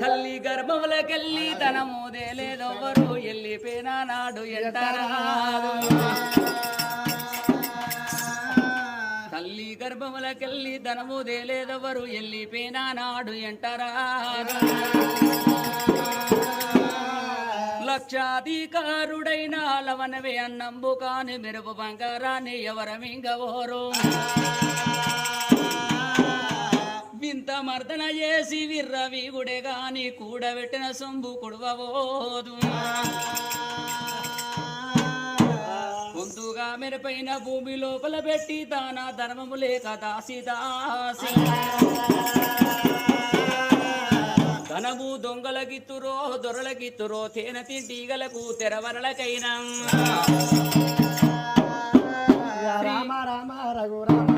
తల్లి గర్భములకెళ్ళి ధనముదే లేదెవ్వరు ఎల్లిపోయినా నాడు ఎంటరాదు తల్లి గర్భములకెళ్ళి ధనముదే లేదెవ్వరు ఎల్లిపోయినా నాడు ఎంటరాదు లక్షాధికారుడైన లవనవే అన్నంబు కాని మెరుపు బంగారాన్ని ఎవరమింగవోరు వింత మర్దన చేసి విర్రవీగుడే గాని కూడబెట్టిన సొంబు కుడవబోదు పొందుగా మెరుపైన భూమి లోపల పెట్టి దాన ధర్మము లేక దాసి దాసి ధనము దొంగలగిత్తురో దొరలగిత్తురో తేన తింటీగలకు తెరవరలకైనా రామ రామ రఘు రామ